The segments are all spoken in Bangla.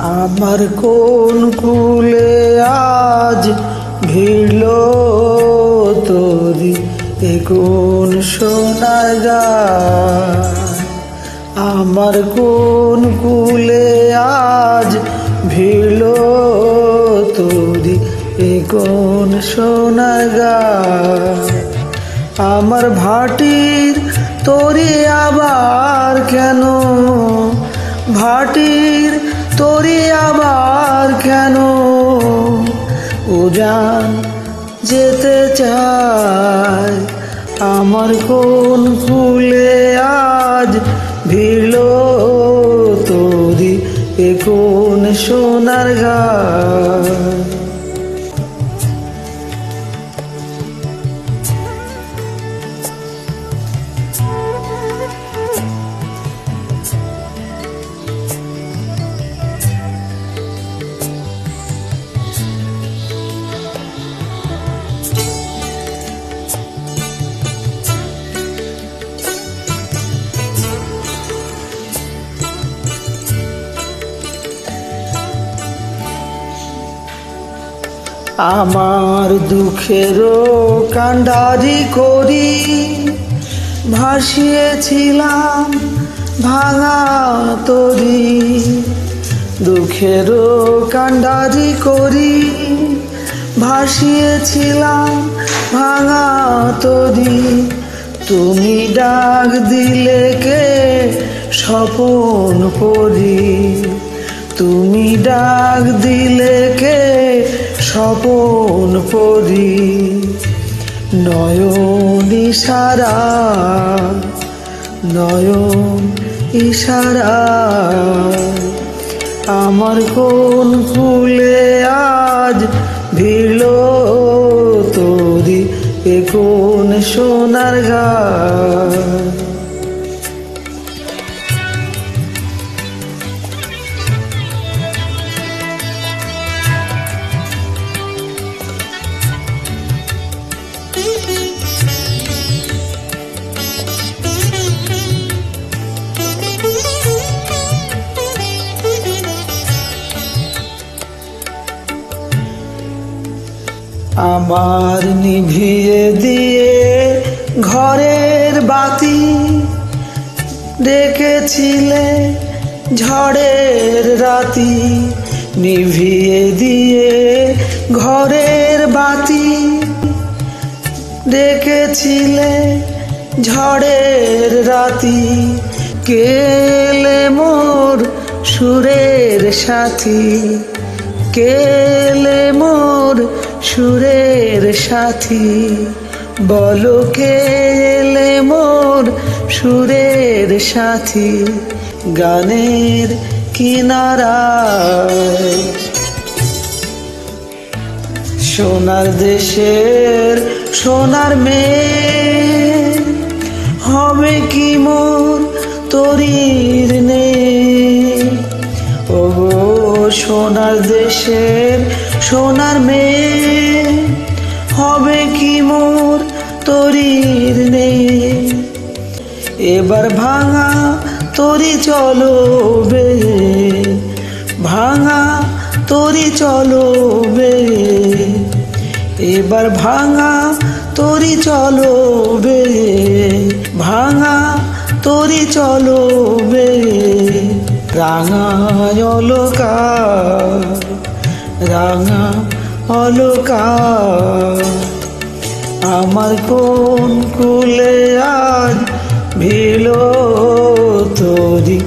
আমার কোন কুলে আজ ভিড়ল তোরি এ কোন সোনার গান। আমার কোন কুলে আজ ভিড়ল তোরি এ কোন সোনার গান। আমার ভাটির তোরি আবার কেন, ভাটির তোরি আবার কেন উজান যেতে চায়। আমার কোন ফুলে আজ ভিড়ল তোরি এ কোন সোনার গান। আমার দুঃখেরও কান্ডারি করি ভাসিয়েছিলাম ভাঙা তরি। দুঃখেরও কান্ডারি করি ভাসিয়েছিলাম ভাঙা তরি। তুমি ডাক দিলে কে স্বপন পরি, তুমি ডাক দিলে কে স্বপন পরি। নয়ন ইশারা, নয়ন ইশারা আমার কোন ফুলে আজ ভিড়ল তোরি এ কোন সোনার গান। আমার নিভিয়ে দিয়ে ঘরের বাতি ডেকেছিলে ঝড়ের রাতি। নিভিয়ে দিয়ে ঘরের বাতি ডেকেছিলে ঝড়ের রাতি। কেলে মোর সুরের সাথী, কেলে মোর সুরের সাথী। বলো কেলে মোর সুরের সাথী গানের কিনারায়। সোনার দেশের সোনার মেয়ে হবে কি মোর তরির নে। ও সোনার দেশের সোনার মেয়ে হবে কি মোর তরির নে। এবার ভাঙা তরি চলো বে, ভাঙা তরি চলো বে। এবার ভাঙা তরি চলো বে, ভাঙা তরি চলো বে। রাঙা অলকার, রাঙা অলকার আমার কোন কুলে আজ ভিড়ল তোরি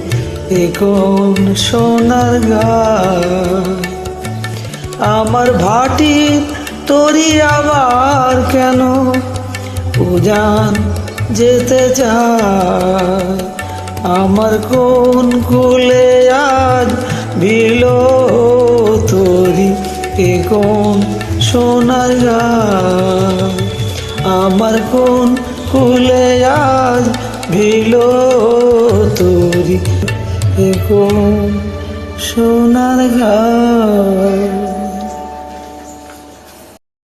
এ কোন সোনার গান। আমার ভাটির তোরি আবার কেন উজান যেতে চায়। আমার কোন কুলে আজ ভিড়ল তোরি এ কোন সোনার গান। আমার কোন কুলে আজ ভিড়ল তোরি এ কোন সোনার গান।